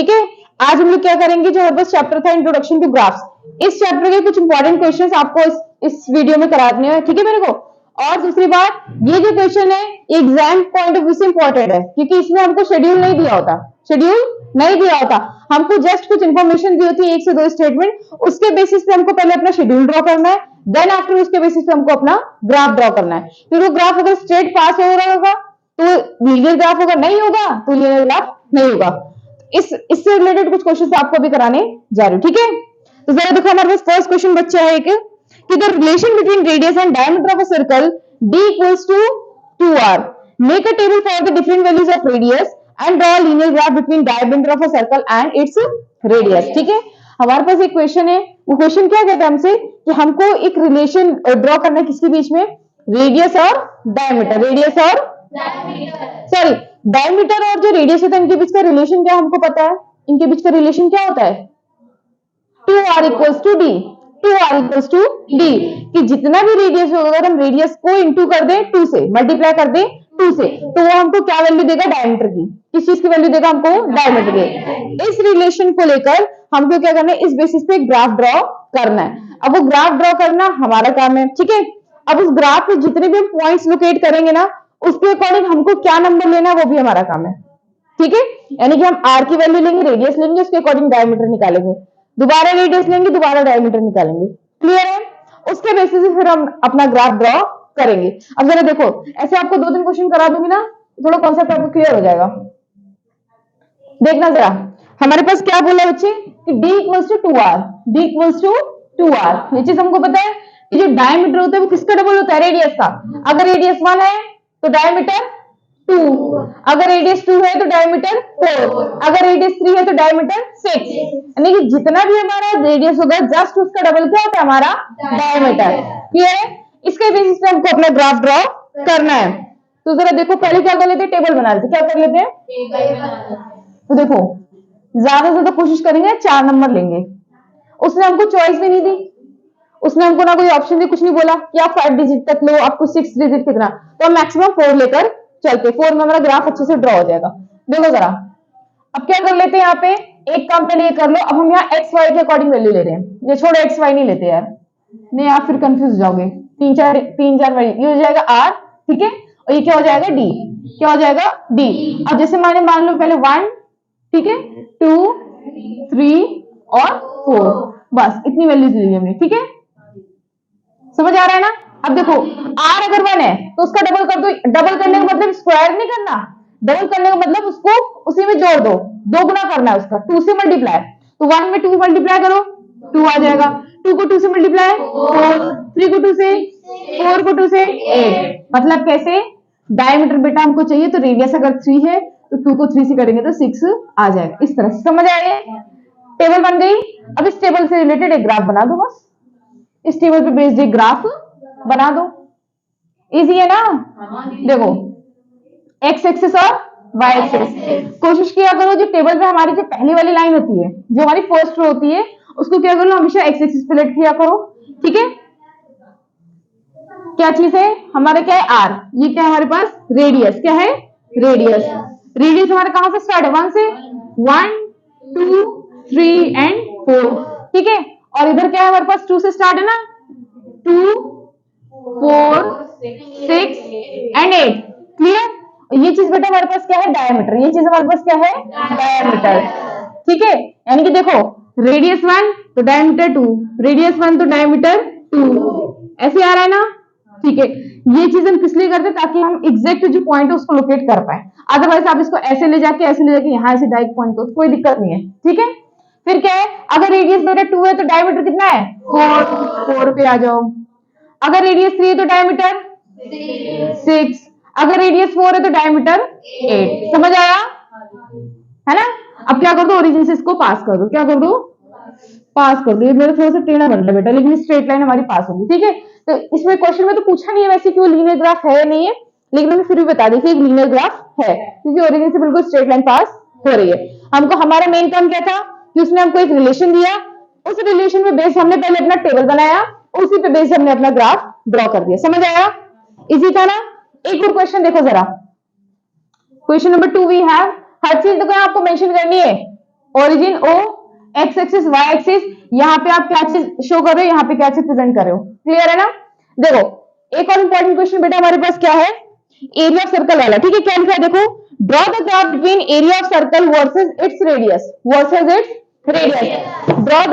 ठीक है। आज हम लोग क्या करेंगे, जो बस चैप्टर था इंट्रोडक्शन टू ग्राफ्स, इस चैप्टर के कुछ इंपॉर्टेंट क्वेश्चंस आपको इस वीडियो में कराने हैं, ठीक है मेरे को। और दूसरी बात, ये जो क्वेश्चन है एग्जाम पॉइंट ऑफ व्यू से इंपॉर्टेंट है, क्योंकि इसमें हमको शेड्यूल नहीं दिया होता, शेड्यूल नहीं दिया होता, हमको जस्ट कुछ इंफॉर्मेशन दी होती है, 1 से 2 स्टेटमेंट, उसके बेसिस पे हमको पहले अपना शेड्यूल ड्रॉ करना है, देन आफ्टर उसके बेसिस पे हमको अपना ग्राफ ड्रॉ करना है। फिर वो ग्राफ अगर स्ट्रेट पास हो रहा होगा तो लीनियर ग्राफ होगा, नहीं होगा तो लीनियर ग्राफ नहीं होगा। इससे रिलेटेड कुछ क्वेश्चन आपको अभी कराने जा रही हूँ, ठीक है। तो जरा देखो, हमारे पास फर्स्ट क्वेश्चन बच्चा है एक, कि the relation between radius and diameter of a circle d equals to 2r. Make a table for the different values of radius and draw a linear graph between diameter of a circle and its radius. ठीक है, हमारे पास एक question है, वो question क्या कहता है हमसे कि हमको एक रिलेशन ड्रॉ करना है किसके बीच में, रेडियस और डायमीटर, रेडियस और सॉरी डायमीटर और जो रेडियस होता है इनके बीच का रिलेशन क्या हमको पता है, इनके बीच का रिलेशन क्या होता है 2r equals to d, 2r equals to d, कि जितना भी रेडियस होगा अगर हम रेडियस को इंटू कर दें 2 से, मल्टीप्लाई कर दें 2 से, तो वो हमको क्या वैल्यू देगा, डायमीटर की, किस चीज की वैल्यू देगा हमको, डायमीटर की। इस रिलेशन को लेकर हमको क्या करना है, इस बेसिस पे ग्राफ ड्रॉ करना है। अब वो ग्राफ ड्रॉ करना हमारा काम है, ठीक है। अब उस ग्राफ पे जितने भी हम पॉइंट्स लोकेट करेंगे ना, उसके अकॉर्डिंग हमको क्या नंबर लेना है वो भी हमारा काम है, ठीक है। यानी कि हम r की वैल्यू लेंगे, रेडियस लेंगे, उसके अकॉर्डिंग डायमीटर निकालेंगे, दोबारा रेडियस लेंगे, दोबारा डायमीटर निकालेंगे, क्लियर है। उसके बेसिस से फिर हम अपना ग्राफ ड्रॉ करेंगे। अब जरा देखो, ऐसे आपको 2-3 क्वेश्चन करा दूंगी ना, थोड़ा कॉन्सेप्ट आपको क्लियर हो जाएगा। देखना जरा, हमारे पास क्या बोला बच्चे कि d equals to 2r, d equals to 2r, ये चीज हमको पता है कि जो डायमीटर होता है वो किसका डबल होता है, रेडियस का। अगर रेडियस 1 है तो डायमीटर 2, अगर रेडियस 2 है तो डायमीटर 4, अगर रेडियस 3 है तो डायमीटर 6, यानी कि जितना भी हमारा रेडियस होगा जस्ट उसका डबल क्या होता है, हमारा डायमीटर, क्लियर है। इसके बेसिस पे हमको अपना ग्राफ ड्रॉ करना है। तो जरा देखो, पहले क्या कर लेते हैं, टेबल बना लेते, क्या कर लेते हैं, तो देखो ज्यादा से ज्यादा कोशिश करेंगे 4 नंबर लेंगे। उसने हमको चॉइस भी नहीं दी, उसने हमको ना कोई ऑप्शन दी, कुछ नहीं बोला कि आप 5 डिजिट तक लो, आपको 6 डिजिट कितना, तो हम मैक्सिमम 4 लेकर चलते, 4 में हमारा ग्राफ अच्छे से ड्रॉ हो जाएगा। देखो जरा, अब क्या कर लेते हैं, यहाँ पे एक काम पहले ये कर लो, अब हम यहाँ एक्स वाई के अकॉर्डिंग वैल्यू ले रहे हैं, ये छोड़ो एक्स वाई नहीं लेते यार, नहीं आप फिर कंफ्यूज हो जाओगे, 3-4 वैल्यू, ये हो जाएगा आर, ठीक है, और ये क्या हो जाएगा डी, क्या हो जाएगा डी। अब जैसे मैंने मान लो पहले 1, ठीक है, 2, 3 और 4, बस इतनी वैल्यूज ली हमने, ठीक है, समझ आ रहा है ना। अब देखो r अगर 1 है तो उसका डबल कर दो, डबल करने का मतलब स्क्वायर नहीं करना, डबल करने का मतलब उसको उसी में जोड़ दो, 2 गुना करना है उसका, 2 से मल्टीप्लाई, तो 1 में 2 मल्टीप्लाई करो 2 आ जाएगा, 2 को 2 से मल्टीप्लाई 4, 3 को 2 से, 4 को 2 से 8, मतलब कैसे, डायमीटर बेटा हमको चाहिए तो रेडियस अगर 3 है तो 2 को 3 से करेंगे तो 6 आ जाएगा। इस तरह से समझ आए, टेबल बन गई। अब इस टेबल से रिलेटेड एक ग्राफ बना दो, बस इस टेबल पे बेस्ड एक ग्राफ बना दो, इजी है ना। देखो एक्स एक्सिस और वाई एक्सिस, कोशिश किया करो जो टेबल पे हमारी जो पहली वाली लाइन होती है, जो हमारी फर्स्ट रो होती है, उसको क्या करो हमेशा एक्स एक्सिस पे लेट किया करो, ठीक है। क्या चीज है हमारा, क्या है आर, ये क्या है हमारे पास रेडियस, क्या है रेडियस, रेडियस हमारा कहां से स्टार्ट है, 1 से, 1 2 3 एंड 4, ठीक है, और इधर क्या है हमारे पास 2 से स्टार्ट है ना, 2 4 6 एंड 8, क्लियर। ये चीज बेटा हमारे पास क्या है, डायमीटर, ये चीज हमारे पास क्या है, डायमीटर, ठीक है। यानी कि देखो रेडियस 1 तो डायमीटर 2, रेडियस 1 तो डायमीटर 2, ऐसे आ रहा है ना, ठीक है। ये चीज हम किस लिए करते हैं, ताकि हम एग्जैक्ट जो पॉइंट है उसको लोकेट कर पाए, अदरवाइज आप इसको ऐसे ले जाके यहाँ से डायरेक्ट पॉइंट को, कोई दिक्कत नहीं है, ठीक है। फिर क्या है, अगर रेडियस बेटा 2 है तो डायमीटर कितना है 4 पे आ जाओ, अगर रेडियस 3 है तो डायमीटर 6, अगर रेडियस 4 है तो डायमीटर 8, समझ आया है ना। अब क्या कर दो, ओरिजिन से इसको पास कर दो, क्या कर दो, पास कर दो, ये मेरा थोड़ा सा टेढ़ा बन रहा है बेटा, लेकिन स्ट्रेट लाइन हमारी पास होगी, ठीक है। तो इसमें क्वेश्चन में तो पूछा नहीं है वैसे कि वो लीनियर ग्राफ है या नहीं है, लेकिन मैंने फिर भी बता दी कि एक लीनियर ग्राफ है, क्योंकि ओरिजिन से बिल्कुल स्ट्रेट लाइन पास हो रही है। हमको हमारा मेन काम क्या था कि उसने हमको एक रिलेशन दिया, उस रिलेशन में बेस हमने पहले अपना टेबल बनाया, उसी पे बेस हमने अपना ग्राफ ड्रॉ कर दिया, समझ आया, इजी था ना। एक और क्वेश्चन देखो जरा, क्वेश्चन नंबर 2 वी हैव, हर चीज तो आपको मेंशन करनी है, origin O, X axis Y axis, यहाँ पे आप क्या चीज शो कर रहे हो, यहाँ पे क्या चीज प्रेजेंट कर रहे हो, क्लियर है ना। देखो एक और इंपॉर्टेंट क्वेश्चन बेटा हमारे पास क्या है, एरिया ऑफ सर्कल वाला, ठीक है। क्या लिखा है देखो, draw the graph between area of circle versus its radius, versus its radius, draw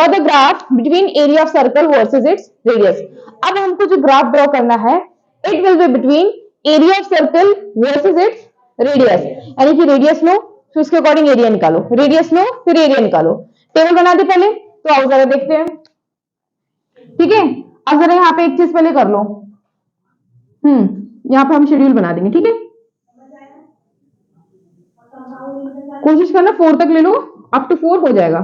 the graph between area of circle versus its radius. अब हमको जो ग्राफ ड्रॉ करना है, it will be between area of circle versus its radius, यानी कि radius लो फिर उसके according area निकालो, रेडियस लो फिर एरिया निकालो। टेबल बना दे पहले, तो आओ जरा देखते हैं, ठीक है। अब जरा यहाँ पे एक चीज पहले कर लो, यहाँ पे हम शेड्यूल बना देंगे, ठीक है। कोशिश करना 4 तक ले लो, अप टू 4 हो जाएगा,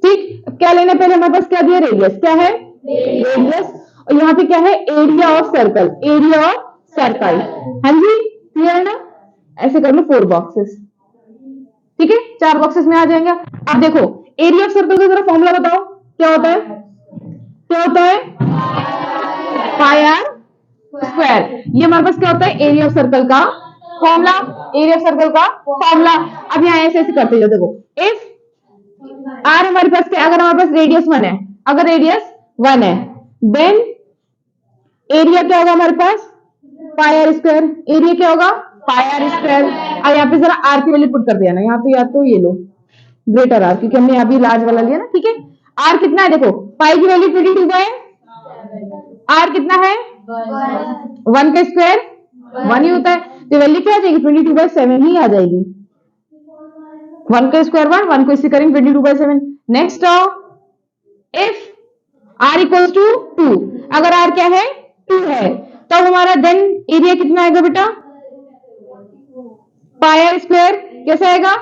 ठीक। अब क्या लेना है पहले, हमारे पास क्या दिया, रेडियस, क्या है रेडियस, और यहाँ पे क्या है, area of circle, area of circle, हाँ जी क्लियर है ना। ऐसे कर लो 4 बॉक्सेस, ठीक है, 4 बॉक्सेस में आ जाएंगे। अब देखो एरिया ऑफ सर्कल का जरा फॉर्मूला बताओ, क्या होता है, क्या होता है, पाई आर स्क्वायर। ये हमारे पास क्या होता है, एरिया ऑफ सर्कल का फॉर्मूला, एरिया ऑफ सर्कल का फॉर्मूला। अब यहाँ ऐसे ऐसे करते जाओ, देखो इफ आर हमारे पास क्या, अगर हमारे पास रेडियस 1 है, अगर रेडियस 1 है, देन एरिया क्या होगा हमारे पास, पाई आर स्क्वायर, एरिया क्या होगा, पाई आर स्क्वायर। अब यहाँ पे जरा आर की वैल्यू पुट कर दिया ना, यहाँ पे या तो ये लो ग्रेटर आर, क्योंकि हमने यहाँ भी लार्ज वाला लिया ना, ठीक है। आर कितना है देखो, पाई की वैल्यू 22 है, आर कितना है 1 का स्क्वायर 1 ही होता है, तो वैल्यू क्या आ जाएगी 22/7 ही आ जाएगी। 1 का स्क्वायर 1 को इससे करेंगे 22/7। नेक्स्ट आओ, इफ आर इक्वल टू 2, अगर आर क्या है 2 है, तब हमारा देन एरिया कितना आएगा बेटा, पाई आर स्क्वायर, कैसे आएगा,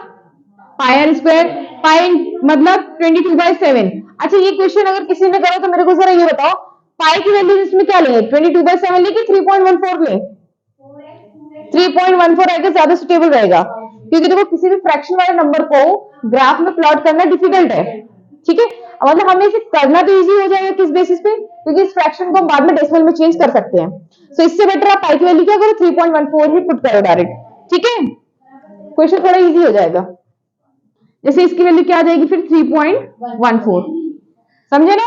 पाई आर स्क्वायर, पाई मतलब 22/7। अच्छा ये क्वेश्चन अगर किसी ने करा तो मेरे को जरा ये बताओ, पाई की वैल्यू इसमें क्या लेंगे, 22/7 लेके 3.14 ले, 3.14 आएगा, ज्यादा सुटेबल रहेगा, क्योंकि देखो किसी भी फ्रैक्शन वाले नंबर को ग्राफ में प्लॉट करना डिफिकल्ट है, ठीक है। मतलब हमें इसे करना तो इजी हो जाएगा, किस बेसिस पे, क्योंकि इस फ्रैक्शन को हम बाद में डेसिमल में चेंज कर सकते हैं। सो इससे बेटर आप पाई की वैल्यू क्या करो, 3.14 ही पुट करो डायरेक्ट, ठीक है, क्वेश्चन थोड़ा इजी हो जाएगा। जैसे इसकी वैल्यू क्या आ जाएगी फिर 3.14, समझे ना।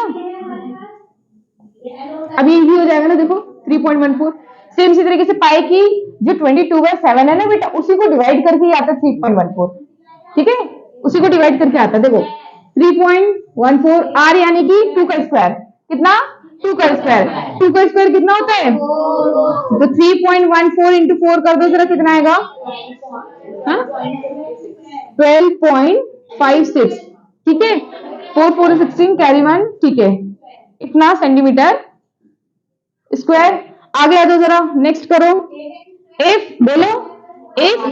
अभी इजी हो जाएगा ना, देखो 3.14। सेम इसी तरीके से पाई की जो 22/7 है ना बेटा, उसी को डिवाइड करके आता है 3.14, ठीक है, उसी को डिवाइड करके आता है। देखो 3.14 आर यानी कि 2 का स्क्वायर, कितना 2 का स्क्वायर, 2 का स्क्वायर कितना होता है, तो 3.14 इंटू 4 कर दो जरा, कितना आएगा, 12.56, ठीक है, 4 4 16 कैरी 1, ठीक है, इतना सेंटीमीटर स्क्वायर। आगे आ दो जरा, नेक्स्ट करो, इफ बोलो, if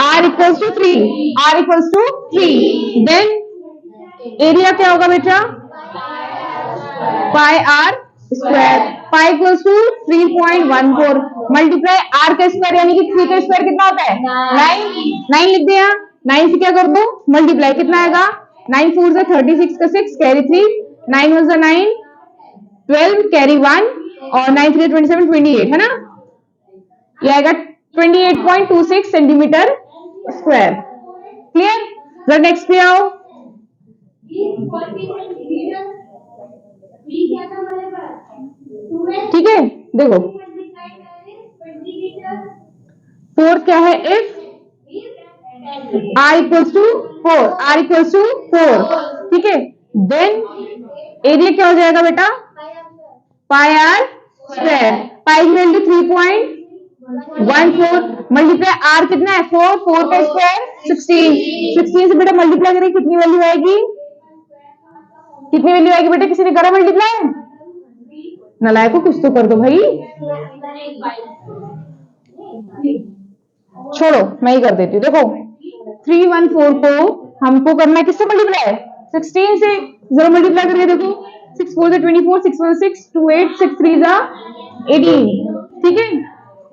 r equals to 3, r equals to 3, then area क्या होगा बेटा, pi r square, pi equals to 3.14 multiply r का स्क्वायर यानी कि 3 का स्क्वायर कितना होता है 9 लिख दिया, 9 से क्या कर दो मल्टीप्लाई, कितना आएगा 9 4 से 36 का 6 कैरी 3, 9 1 9 12 कैरी 1 और 9 3 27 28 है ना, ये आएगा 28.26 सेंटीमीटर स्क्वायर। क्लियर, जरा नेक्स्ट पे आओ, ठीक है। देखो 4 क्या है, if r equals to 4, r equals to 4, ठीक है, देन एरिया क्या हो जाएगा बेटा, पाई आर स्क्वायर, पाई की वैल्यू 3.14 मल्टीप्लाई आर कितना है 4, 4 का स्क्वायर 16, 16 से बेटा मल्टीप्लाई करें कितनी वैल्यू आएगी, कितनी वैल्यू आएगी बेटा, किसी ने करा मल्टीप्लाई, नालायक को कुछ तो कर दो भाई, छोड़ो मैं ही कर देती हूँ। देखो 314 को हमको करना है किससे मल्टीप्लाई, 16 से, जरा मल्टीप्लाई करके देखो, 6 4 24, 6 1 6 2 8 6 3 18, ठीक है,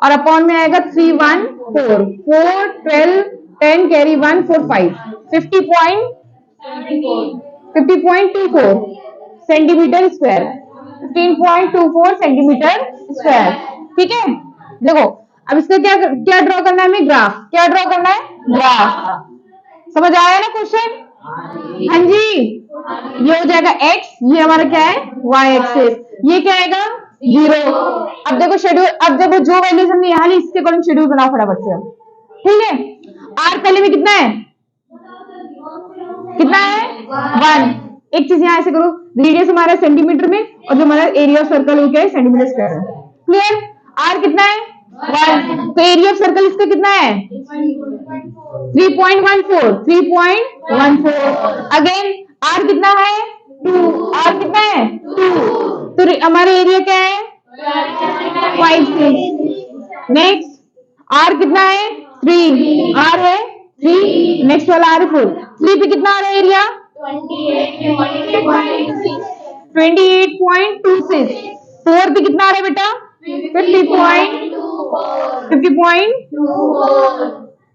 और अपॉन में आएगा 3 1 4 4 12 10 carry 1 4 5 50.24 centimetre square, 15.24 centimetre square, ठीक है। देखो अब इसका क्या क्या ड्रॉ करना है हमें? ग्राफ। क्या ड्रॉ करना है? ग्राफ। समझ आया ना क्वेश्चन? हाँ जी। ये हो जाएगा x, ये हमारा क्या है? y axis. ये क्या आएगा? 0। अब देखो शेड्यूल, अब देखो जो वैल्यूज हमने यहाँ ली इसके अकॉर्डिंग शेड्यूल बनाओ फटाफट से अब। ठीक है, r पहले में कितना है? कितना है? 1। एक चीज यहाँ ऐसे करो, रेडियस हमारा सेंटीमीटर में और जो हमारा एरिया ऑफ सर्कल हो गया है सेंटीमीटर स्क्वायर में। क्लियर? r कितना है? 1। तो एरिया ऑफ सर्कल इसका कितना है? 3.14। 3.14। अगेन r कितना है? 2। r कितना है? 2। तो हमारे एरिया क्या है? 5 नेक्स्ट r कितना है? 3। r है 3। नेक्स्ट वाला r 4। 3 पे कितना आ रहा है एरिया? 28.26। 4 पे कितना आ रहा है बेटा? 50.24।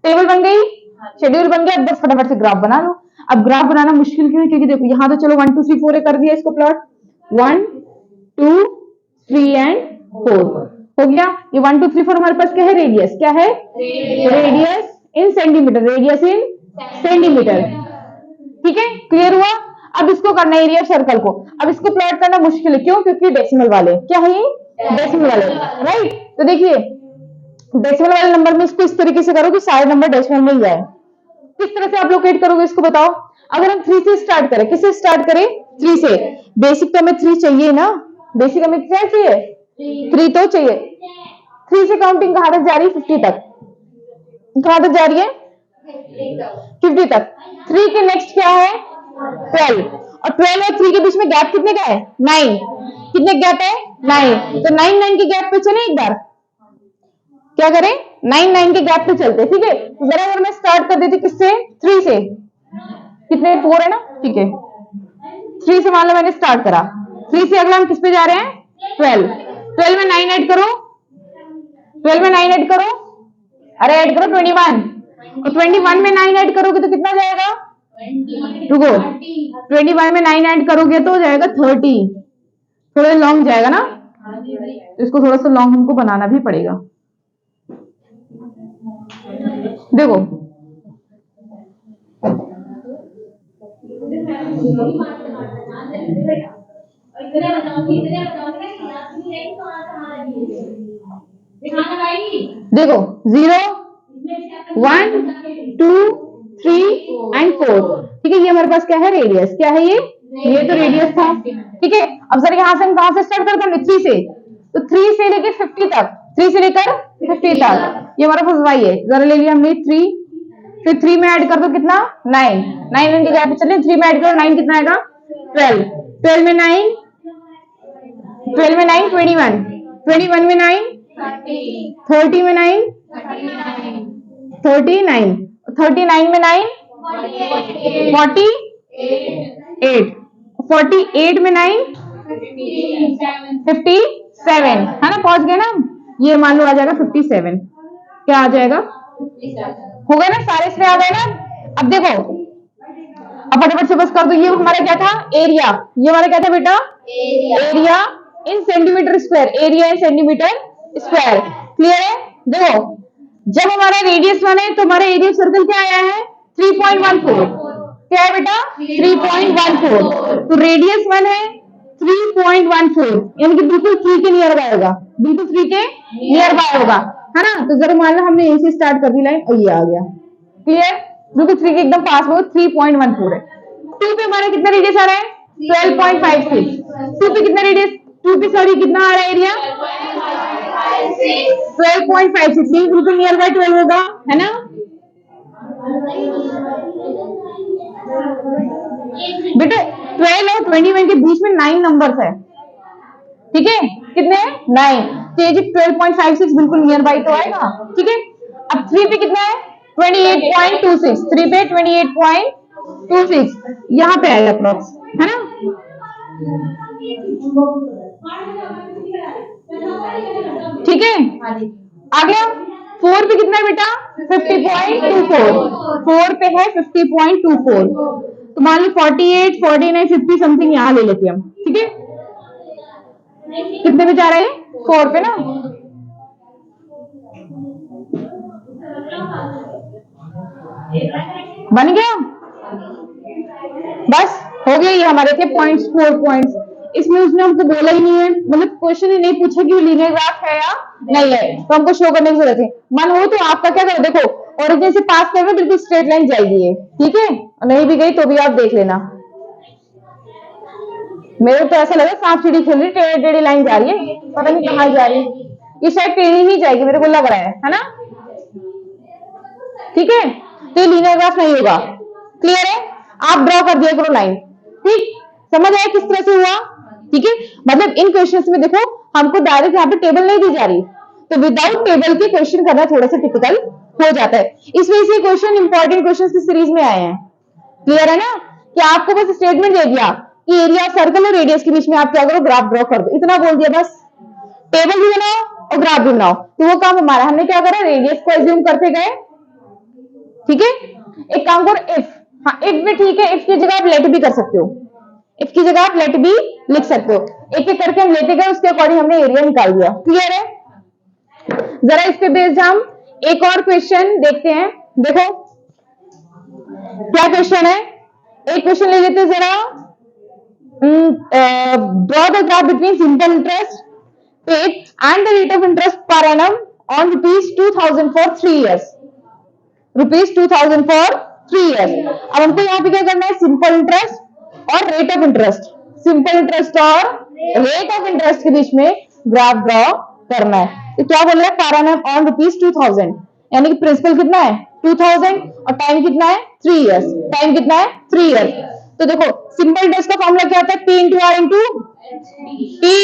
टेबल बन गई, शेड्यूल बन गया। बस फटाफट से ग्राफ बना लो। अब ग्राफ बनाना मुश्किल क्यों है? क्योंकि देखो यहाँ तो चलो 1 2 3 4 कर दिया इसको प्लॉट। 1 2 3 एंड 4 हो गया। ये 1 2 3 4 हमारे पास क्या है? रेडियस। क्या है? रेडियस इन सेंटीमीटर। रेडियस इन सेंटीमीटर। ठीक है, क्लियर हुआ? अब इसको करना है एरिया ऑफ सर्कल को। अब इसको प्लॉट करना मुश्किल है, क्यों? क्योंकि डेसिमल वाले। क्या है ये? डेसिमल वाले, राइट। तो देखिए डेसिमल वाले नंबर में इसको इस तरीके से करो कि सारे नंबर डेसिमल में ही जाए। किस तरह से आप लोकेट करोगे इसको बताओ? अगर हम 3 से स्टार्ट करें, किससे स्टार्ट करें? 3 से। बेसिक तो हमें 3 चाहिए ना, बेसिक हमें क्या चाहिए? 3 तो चाहिए। 3 से काउंटिंग कहां तक जा रही है? 50 तक। कहां तक जा रही है? 50 तक। 3 के नेक्स्ट क्या है? 12। और 12 और 3 के बीच में गैप कितने का है? 9। कितने गैप है? 9। तो 9 9 के गैप पे चले एक बार। क्या करें? 9 9 के गैप पे चलते। ठीक है, तो जरा अगर मैं स्टार्ट कर देती किससे? 3 से। कितने? 4 है ना? ठीक है, 3 से मान लो मैंने स्टार्ट करा। 3 से अगला हम किस पे जा रहे हैं? 12। 12 में 9 ऐड करो। 12 में 9 ऐड करो। अरे ऐड करो 21। और 21 में 9 ऐड करोगे तो कितना जाएगा? रुको, 21 में 9 ऐड करोगे तो हो जाएगा 30। थोड़ा लॉन्ग जाएगा ना, इसको थोड़ा सा लॉन्ग हमको बनाना भी पड़ेगा। देखो देखो 0 1 2 3 एंड 4। ठीक है, ये हमारे पास क्या है? रेडियस। क्या है ये? ये तो रेडियस था। ठीक है, अब सर यहाँ से हम कहां से स्टार्ट करते हैं? 3 से। तो 3 से लेकर 50 तक। 3 से लेकर 50 तक ये हमारा पास y है। जरा ले लिया हमने 3। फिर 3 में ऐड कर दो कितना? 9। 9 के गैप पे चले। 3 में ऐड करो 9 कितना आएगा? 12। 12 में 9 21। 21 में 9 30 में 9 39। 39 में 9 48। 48 में 9 57 है ना? पहुंच गए ना? ये मान लो आ जाएगा 57। क्या आ जाएगा? हो गए ना सारे? इसमें आ गए ना? अब देखो, अब फटाफट से बस कर दो। ये हमारा क्या था? एरिया। ये हमारा क्या था बेटा? Area in centimetre square. Area in centimetre square. Clear है? देखो जब हमारा रेडियस 1 है तो हमारा एरिया सर्कल क्या आया है? 3.14। क्या है बेटा? 3.14। तो रेडियस 1 है 3.14, यानी कि बिल्कुल 3 के नियर बाय होगा। बिल्कुल 3 के नियर बाय होगा, है ना? तो जरा मान लो हमने यहीं से स्टार्ट कर दी लाइन और ये आ गया। क्लियर? बिल्कुल 3 के एकदम पास में 3.14 है। 2 पे हमारा कितना रेडियस आ रहा है? 12.56। 2 पे कितना रेडियस? 2 पे सॉरी कितना आ रहा है एरिया? 12.56। बिल्कुल नियर बाय 12 होगा, है ना? बेटा 12 और 21 के बीच में 9 नंबर्स है। ठीक है, कितने? 9। तो 12.56 बिल्कुल नियर बाय तो आएगा। ठीक है, अब 3 पे कितना है? 28.26। 3 पे 28.26 यहाँ पे आएगा अप्रॉक्स, है ना? ठीक है, आ गया। 4 पे कितना है बेटा? 50.24। 4 पे है 50.24। तो मान लो 48 49 50 समथिंग यहाँ ले लेते हैं हम। ठीक है, कितने पे जा रहे हैं? 4 पे ना? बन गया? बस हो गया। ये हमारे थे पॉइंट्स, 4 पॉइंट्स। इसमें उसने हमको बोला ही नहीं है, मतलब क्वेश्चन ही नहीं पूछा कि वो लीनियर ग्राफ है या नहीं है, तो हमको शो करने की जरूरत है। मन हो तो आपका क्या करो, देखो ओरिजिन से पास करके बिल्कुल स्ट्रेट लाइन जाएगी ये, ठीक है, और नहीं भी गई तो भी आप देख लेना। मेरे तो ऐसा लगा सांप सीढ़ी खेल रही, टेढ़ी टेढ़ी लाइन जा रही है, पता नहीं कहाँ जा रही है। ये शायद टेढ़ी ही जाएगी, मेरे को लग रहा है ना? ठीक है, तो ये लीनियर ग्राफ नहीं होगा। क्लियर है? आप ड्रॉ कर दिया करो लाइन। ठीक, समझ आया किस तरह से हुआ? ठीक है, मतलब इन क्वेश्चंस में देखो हमको डायरेक्ट यहाँ पे टेबल नहीं दी जा रही, तो विदाउट टेबल के क्वेश्चन करना थोड़ा सा टिपिकल हो जाता है। इस वजह से क्वेश्चन इंपॉर्टेंट क्वेश्चन की सीरीज में आए हैं। क्लियर है ना? कि आपको बस स्टेटमेंट दे दिया कि एरिया सर्कल और रेडियस के बीच में आप क्या करो, ग्राफ ड्रॉ कर दो, इतना बोल दिया बस। टेबल भी बनाओ और ग्राफ भी बनाओ, तो वो काम हमारा। हमने क्या करा, रेडियस को एज्यूम करते गए। ठीक है, एक काम करो, इफ, हाँ इफ भी ठीक है, इफ की जगह आप लेट भी कर सकते हो, इफ की जगह आप लेट भी लिख सकते हो। एक एक करके हम लेते गए, उसके अकॉर्डिंग हमने एरिया निकाल दिया। क्लियर है? जरा इस पे बेस्ड हम एक और क्वेश्चन देखते हैं। देखो क्या क्वेश्चन है, एक क्वेश्चन ले लेते हैं जरा। Draw the graph between simple interest paid and the rate of interest per annum on ₹2000 for 3 years. ₹2000 for 3 years. अब हमको यहाँ पे क्या करना है, सिंपल इंटरेस्ट और rate of interest, simple interest और रेट ऑफ इंटरेस्ट के बीच में ग्राफ ड्रॉ करना है। तो क्या बोल रहा है, पर एनम ऑन ₹2000, यानी कि प्रिंसिपल कितना है 2000 और टाइम कितना है 3 इयर्स। टाइम कितना है 3 इयर्स। तो देखो सिंपल इंटरेस्ट का फॉर्मूला क्या होता है, P into R into T.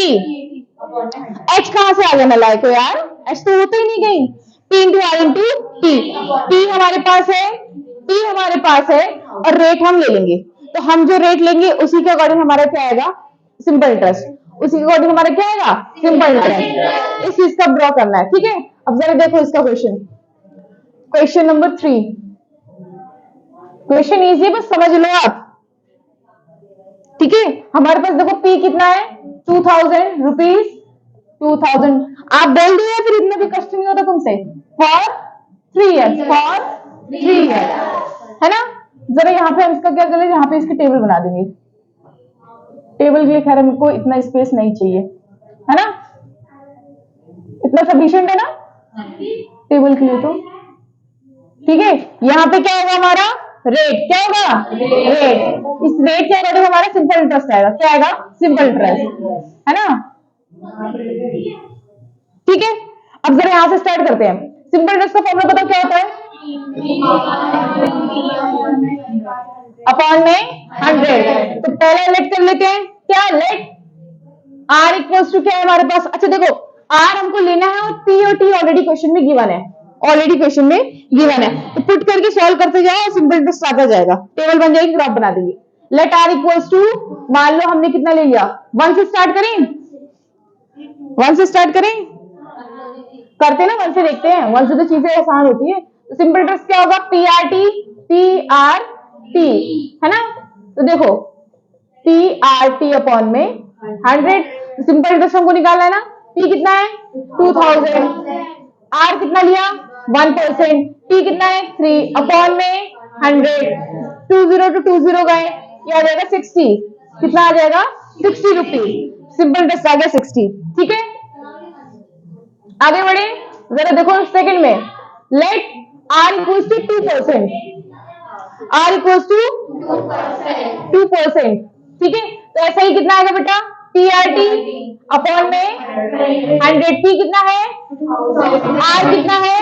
H कहां से आ गया नलायक को यार, एच तो होता ही नहीं कहीं। P into R into T, T हमारे पास है, टी हमारे पास है, और रेट हम ले लेंगे। तो हम जो रेट लेंगे उसी के अकॉर्डिंग हमारा क्या आएगा, सिंपल इंटरेस्ट। उसी के अकॉर्डिंग हमारा क्या आएगा, सिंपल इंटरेस्ट। इस चीज का ड्रॉ करना है। ठीक है, अब जरा देखो इसका question, question number 3। Question easy है, बस समझ लो आप। ठीक है, हमारे पास देखो P कितना है, 2000 रुपीज, 2000 आप बोल दिए, फिर इतना भी कष्ट नहीं होता तुमसे। फॉर 3 इयर्स, फॉर 3 इयर्स, है ना? जरा यहाँ पे हम इसका क्या करें, यहाँ पे इसकी टेबल बना देंगे। टेबल के लिए खैर हमको इतना स्पेस नहीं चाहिए, है ना? इतना सफिशिएंट है ना टेबल के लिए तो। ठीक है, यहाँ पे क्या होगा हमारा रेट, क्या होगा रेट। इस रेट के अकॉर्डिंग हमारा सिंपल इंटरेस्ट आएगा, क्या आएगा, सिंपल इंटरेस्ट, है ना? ठीक है, अब जरा यहां से स्टार्ट करते हैं। सिंपल इंटरेस्ट का फॉर्मूला बताओ क्या होता है, अपॉन में 100। तो पहले लेट कर लेते हैं, क्या लेट आर इक्वल्स टू क्या है हमारे पास। अच्छा देखो आर हमको लेना है और पी और टी ऑलरेडी क्वेश्चन में गिवन है, ऑलरेडी क्वेश्चन में गिवन है, तो पुट करके सॉल्व करते जाओ और सिंपल इंटरेस्ट आता जाएगा, टेबल बन जाएगी, ग्राफ बना देंगे। लेट आर इक्वल्स टू, मान लो हमने कितना ले लिया, 1 से स्टार्ट करें, 1 से स्टार्ट करें, करते ना 1 से, देखते हैं 1 से तो चीजें आसान होती है। तो सिंपल इंटरेस्ट क्या होगा, P R T, P R T, है ना? तो देखो पी आर टी अपॉन में 100, सिंपल इंटरेस्ट हमको निकालना है ना। पी कितना है 2000, आर कितना लिया 1%, टी कितना है 3 अपॉन में 100, 20 to 20 गए, ये आ जाएगा 60, कितना आ जाएगा 60 रुपीज। सिंपल इंटरेस्ट आ गया 60। ठीक है, आगे बढ़े, जरा देखो सेकंड में, let R equals to 2%, R equals to 2%। ठीक है, तो ऐसा ही कितना आएगा बेटा, टी आर टी अपॉन में 100, टी कितना है, आर कितना है,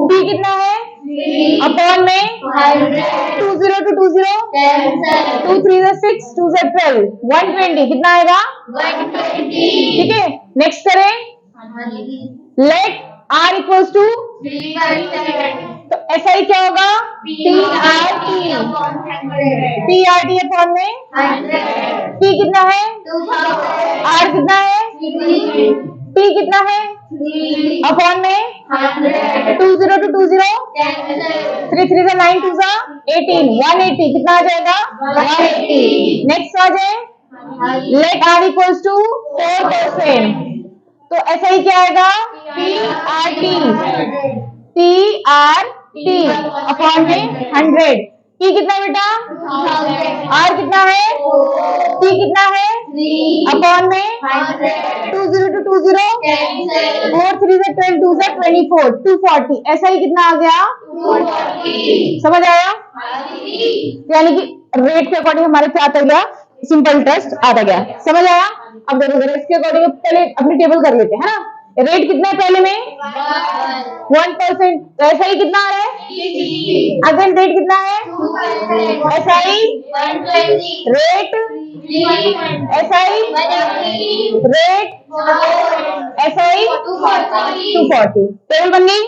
टी कितना है, अपॉन में 20 to 20, 2 3 6, 2 12, 120, कितना आएगा 120। ठीक है, नेक्स्ट करें, लेट आर इक्वल्स टू, तो ऐसा ही क्या होगा, टी आर टी अपॉन में 100, टी कितना है, आर कितना है, टी कितना है, अपॉन में 20 to 20, 3 3 9 2 18, 180, कितना आ जाएगा 180। नेक्स्ट आ जाए, लेट आर इक्वल्स टू 4%, तो ऐसा ही क्या आएगा, TRT, TRT अपॉन में 100। T कितना है बेटा, R कितना है, T कितना है, अपॉन में 20 to 20, 4 3 से 12 2 से 24, 240। ऐसा ही कितना आ गया, 240। समझ आया, यानी कि रेट के अकॉर्डिंग हमारे क्या आता गया, सिंपल इंटरेस्ट आता गया। समझ आया। अब देखो जरा इसके अकॉर्डिंग पहले अपनी टेबल कर लेते हैं, है ना। रेट कितना है पहले में 1%, ऐसा ही कितना आ रहा है, अगेन रेट कितना है, ऐसा ही रेट, ऐसा ही रेट, ऐसा ही 240। टेबल बन गई।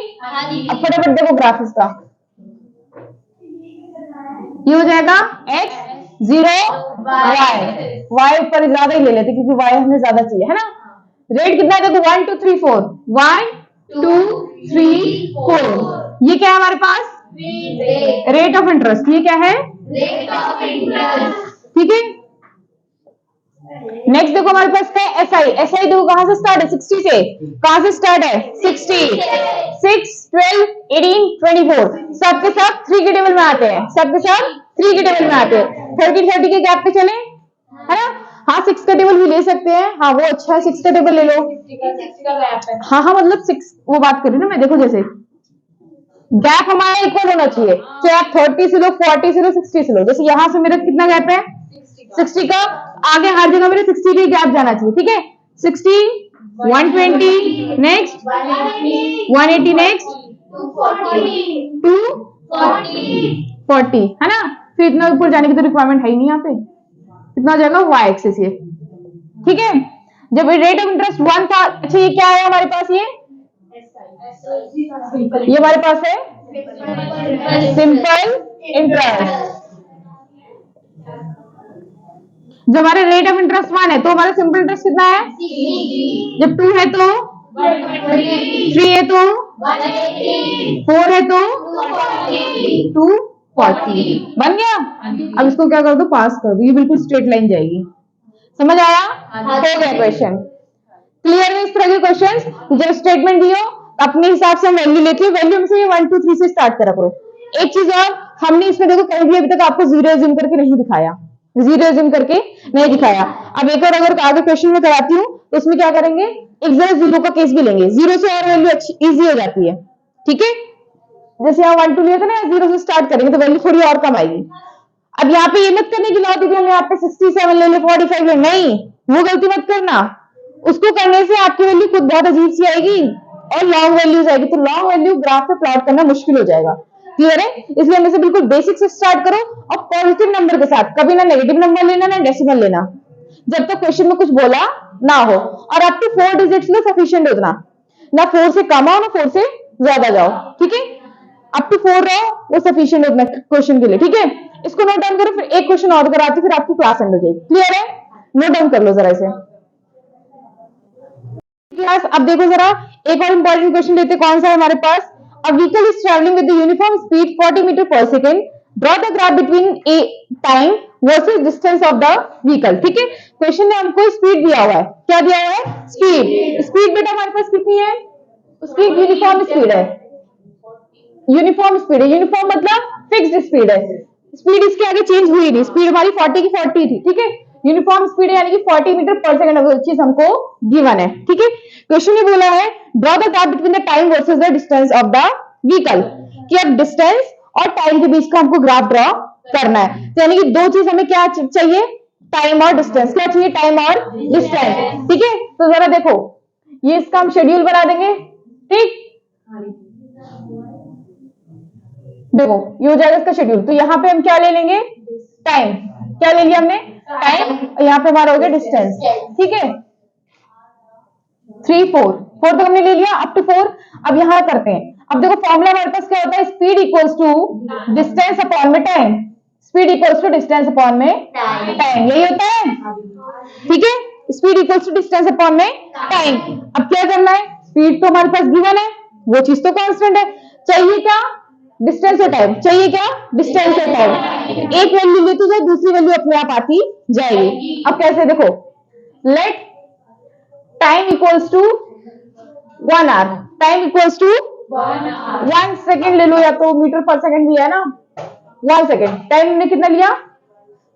अब फटाफट देखो ग्राफ इसका, ये हो जाएगा x 0 y ऊपर ज्यादा ही ले लेते क्योंकि y हमें ज्यादा चाहिए, है ना। रेट कितना है देखो 1 2 3 4, 1 2 3 4, ये क्या है हमारे पास, रेट ऑफ इंटरेस्ट। ये क्या है, ठीक है। नेक्स्ट देखो हमारे पास है एसआई। एसआई देखो कहां से स्टार्ट है, 60 से। कहां से स्टार्ट है, 60, 6 12 18 24, सबके सब 3 के टेबल में आते हैं, सबके सब 3 के टेबल में आते हैं। 30 30 के गैप पे चले, है ना। हाँ 6 का टेबल भी ले सकते हैं, हाँ वो अच्छा है, 6 का टेबल ले लो। हाँ हाँ मतलब 6 वो बात कर रही हूँ ना मैं, देखो जैसे गैप हमारा इक्वल होना चाहिए, चाहे आप 30 से लो, 40 से लो, 60 से लो। जैसे यहां से मेरा कितना गैप है, 60 का, आगे हर जगह मेरे 60 के गैप जाना चाहिए, ठीक है। 60 120, नेक्स्ट 180, नेक्स्ट 240, है ना। फिर इतना ऊपर जाने की तो रिक्वायरमेंट है ही नहीं यहाँ पे। कितना हो जाएगा y एक्सिस ये, ठीक है। जब रेट ऑफ इंटरेस्ट 1 था, अच्छा ये क्या है हमारे पास, ये हमारे पास है सिंपल इंटरेस्ट। जब हमारे रेट ऑफ इंटरेस्ट 1 है तो हमारा सिंपल इंटरेस्ट कितना है, जब 2 है तो 3 है तो 4 है तो 240, बन गया। अब इसको क्या कर दो, पास कर दो, ये बिल्कुल स्ट्रेट लाइन जाएगी। समझ आया, हो गया क्वेश्चन क्लियर है। इस तरह के क्वेश्चंस जब स्टेटमेंट दियो अपने हिसाब से हम वैल्यू लेते हैं, वैल्यू में से ये 1 2 3 से स्टार्ट करा करो। एक चीज और, हमने इसमें देखो कहीं भी अभी तक आपको जीरो एज्यूम करके नहीं दिखाया, जीरो एज्यूम करके नहीं दिखाया। अब एक और अगर आगे क्वेश्चन में कराती हूँ तो उसमें क्या करेंगे, एक जरा जीरो का केस भी लेंगे, जीरो से और वैल्यू अच्छी इजी हो जाती है, ठीक है। जैसे यहाँ 1 2 लिया था ना, जीरो से स्टार्ट करेंगे तो वैल्यू थोड़ी और कम आएगी। अब यहाँ पे ये मत करने की लॉ दीजिए, मैं यहाँ पे 67 ले लो, 45 ले, नहीं वो गलती मत करना। उसको करने से आपकी वैल्यू खुद बहुत अजीब सी आएगी और लॉन्ग वैल्यूज आएगी, तो लॉन्ग वैल्यू ग्राफ पे प्लॉट करना मुश्किल हो जाएगा। क्लियर है, इसलिए हमें से बिल्कुल बेसिक से स्टार्ट करो और पॉजिटिव नंबर के साथ, कभी ना नेगेटिव नंबर लेना ना डेसिमल लेना, जब तक क्वेश्चन में कुछ बोला ना हो। और अप टू 4 डिजिट्स में सफिशिएंट उतना, ना 4 से कम आओ ना 4 से ज्यादा जाओ, ठीक है। अप टू 4 रहो वो सफिशिएंट उतना क्वेश्चन के लिए, ठीक है। इसको नोट डाउन करो, फिर एक क्वेश्चन और कराती फिर आपकी क्लास एंड हो जाएगी। क्लियर है, नोट डाउन कर लो जरा इसे क्लास। अब देखो जरा एक और इंपॉर्टेंट क्वेश्चन लेते, कौन सा है हमारे पास, a vehicle is travelling with the uniform speed 40 metre per second, draw the graph between a time versus distance of the vehicle, ठीक है। क्वेश्चन में हमको स्पीड दिया हुआ है, क्या दिया हुआ है, स्पीड। स्पीड बेटा हमारे पास कितनी है, उसकी यूनिफॉर्म स्पीड है, यूनिफॉर्म स्पीड है, यूनिफॉर्म मतलब फिक्स्ड स्पीड है, स्पीड इसके आगे चेंज हुई नहीं, स्पीड हमारी 40 की 40 थी, ठीक है। यूनिफॉर्म स्पीड है यानी कि 40 मीटर पर सेकंड अगर चीज हमको गिवन है, ठीक है। क्वेश्चन ये बोला है draw the graph between the time versus the distance of the vehicle, कि अब डिस्टेंस और टाइम के बीच का हमको ग्राफ ड्रॉ करना है। तो यानी कि दो चीज हमें क्या चाहिए, टाइम और डिस्टेंस। क्या चाहिए, टाइम और डिस्टेंस, ठीक है। तो जरा देखो ये इसका हम शेड्यूल बना देंगे, ठीक। देखो ये हो जाएगा इसका शेड्यूल, तो यहाँ पे हम क्या ले लेंगे, टाइम, क्या ले लिया हमने, टाइम, यहाँ पे हमारा हो गया डिस्टेंस, ठीक है। 3 4 4 तक हमने ले लिया, अप टू 4। अब यहाँ करते हैं, अब देखो फॉर्मूला हमारे पास क्या होता है, speed equals to distance upon में time, speed equals to distance upon में टाइम, यही होता है, ठीक है। Speed equals to distance upon में टाइम। अब क्या करना है, स्पीड तो हमारे पास गिवन है, वो चीज तो कांस्टेंट है, चाहिए क्या, डिस्टेंस और टाइम, चाहिए क्या, डिस्टेंस और टाइम। एक वैल्यू लेते जाए दूसरी वैल्यू अपने आप आती जाएगी। अब कैसे, देखो let time equals to 1 hour. Time equals to 1 second ले लो, या तो मीटर पर सेकेंड भी है ना, 1 सेकेंड। टाइम हमने कितना लिया?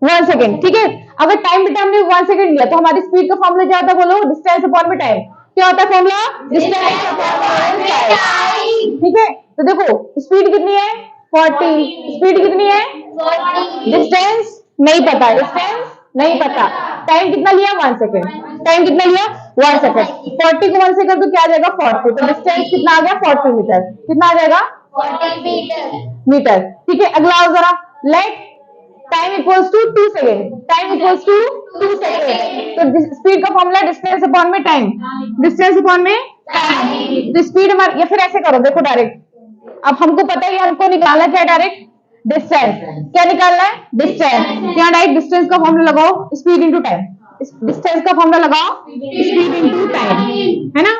1 सेकेंड। ठीक है, अगर टाइम बेटा हमने 1 सेकेंड लिया तो हमारी स्पीड का फॉर्मूला क्या होता है? बोलो, डिस्टेंस अपॉन में टाइम। क्या होता है फॉर्मूला? डिस्टेंस अपॉन में टाइम। ठीक है, तो देखो स्पीड कितनी है? 40। स्पीड कितनी है? 40। डिस्टेंस नहीं पता, डिस्टेंस नहीं पता। टाइम कितना लिया? 1 सेकेंड। टाइम कितना लिया? 1 सेकेंड। 40 को 1 से कर तो क्या आ जाएगा? 40। तो डिस्टेंस कितना आ गया? 40 मीटर। कितना आ जाएगा? 40 मीटर। ठीक है, अगला आओ जरा। Let time equals to 2 second. Time equals to 2 second. तो स्पीड का फॉर्मूला डिस्टेंस अपॉन में टाइम। डिस्टेंस अपॉन में टाइम। तो स्पीड हमारी, या फिर ऐसे करो, देखो डायरेक्ट, अब हमको पता है हमको निकालना क्या है? Direct distance. क्या निकालना है? डिस्टेंस। यहाँ डायरेक्ट डिस्टेंस का फॉर्मूला लगाओ, स्पीड इंटू टाइम। डिस्टेंस का फॉर्मूला लगाओ, स्पीड इंटू टाइम, है ना?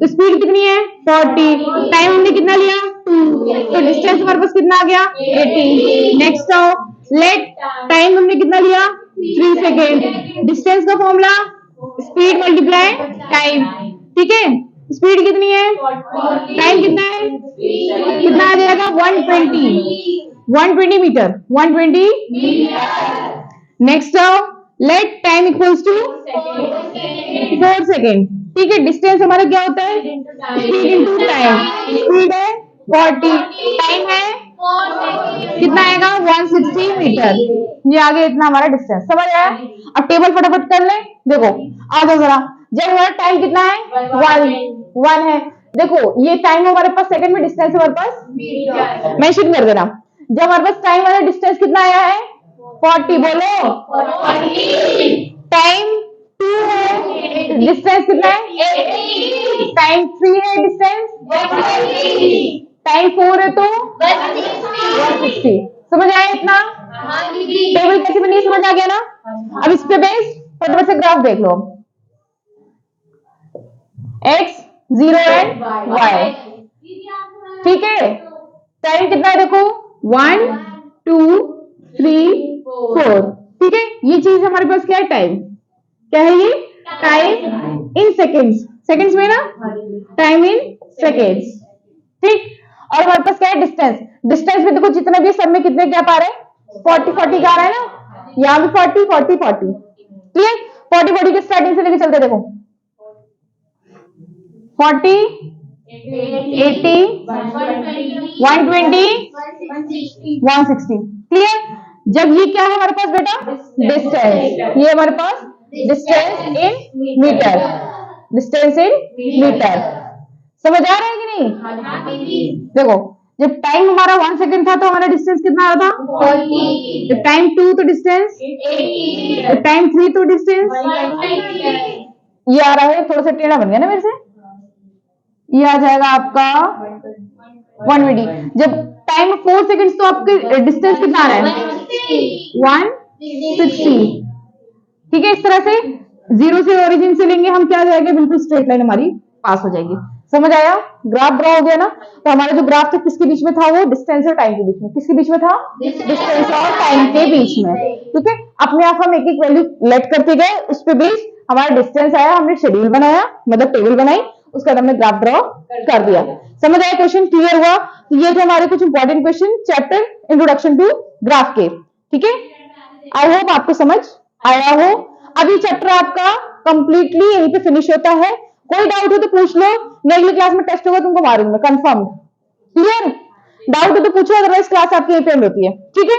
तो स्पीड कितनी है? 40। टाइम हमने कितना लिया? 2। तो डिस्टेंस हमारे पास कितना आ गया? 80। नेक्स्ट आओ, लेट टाइम हमने कितना लिया? 3 सेकेंड। डिस्टेंस का फॉर्मूला स्पीड मल्टीप्लाई टाइम। ठीक है, स्पीड कितनी है? टाइम कितना है? कितना आ जाएगा? 120 मीटर। 120 नेक्स्ट आओ, let time equals to 4 second. ठीक है, डिस्टेंस हमारा क्या होता है? Speed into time. स्पीड है 40, टाइम है कितना आएगा? 160 मीटर। ये आ गया इतना हमारा डिस्टेंस। समझ आया? अब टेबल फटाफट कर ले। देखो आ जाओ जरा, जब हमारा टाइम कितना है? 1 है। देखो ये टाइम हमारे पास सेकंड में, डिस्टेंस हमारे पास मेंशन कर देना। जब हमारे पास टाइम वाला डिस्टेंस कितना आया है? 40। बोलो, टाइम 2 है, डिस्टेंस कितना है? 80। टाइम 3 है, डिस्टेंस टाइम 4 है तो 160। समझ आया इतना? टेबल कैसे बनी समझ आ गया ना? अब इस पे बेस फटाफट से ग्राफ देख लो। x 0 and y। ठीक है, टाइम कितना है? देखो 1 2 3 4। ठीक है, ये चीज हमारे पास क्या है? टाइम। क्या है ये? Time in seconds. सेकेंड्स में ना, टाइम इन सेकेंड्स। ठीक, और हमारे पास क्या है? डिस्टेंस। डिस्टेंस में देखो जितना भी सब में कितने गैप आ रहे हैं? 40 40 का आ रहा है ना, यहाँ भी 40 40 40। क्लियर? 40 40 के स्टार्टिंग से लेके चलते देखो, 40 80 120 160। क्लियर? जब ये क्या है हमारे पास बेटा? डिस्टेंस। ये हमारे पास distance in metre. Distance in metre. समझ आ रहा है कि नहीं? देखो जब टाइम हमारा 1 सेकेंड था तो हमारा डिस्टेंस कितना आ रहा था? 40। जब टाइम 2 तो डिस्टेंस 80। जब टाइम 3 तो डिस्टेंस ये आ रहा है, थोड़ा सा टेढ़ा बन गया ना मेरे से, ये आ जाएगा आपका 120। जब टाइम 4 सेकेंड्स तो आपके डिस्टेंस कितना आ रहा है? 160। ठीक है, इस तरह से जीरो से ओरिजिन से लेंगे हम, क्या आ जाएगा? बिल्कुल स्ट्रेट लाइन हमारी पास हो जाएगी। समझ आया? ग्राफ ड्रॉ हो गया ना? तो हमारा जो ग्राफ था किसके बीच में था? वो डिस्टेंस और टाइम के बीच में। किसके बीच में था? डिस्टेंस और टाइम के बीच में। ठीक है, अपने आप हम एक एक वैल्यू लेट करते गए, उस पे बेस हमारा डिस्टेंस आया, हमने शेड्यूल बनाया, मतलब टेबल बनाई, उसके बाद हमने ग्राफ ड्रॉ कर दिया। समझ आया? क्वेश्चन क्लियर हुआ? तो ये थे हमारे कुछ important question chapter introduction to graph के। ठीक है, आई होप आपको समझ आया हो। अभी चैप्टर आपका कंप्लीटली यहीं पे फिनिश होता है। कोई डाउट हो तो पूछ लो, मैं अगली क्लास में टेस्ट होगा तुमको मारूंगा कंफर्म। क्लियर? डाउट हो तो पूछो, अदरवाइज क्लास आपकी यहीं पे एंड होती है। ठीक है,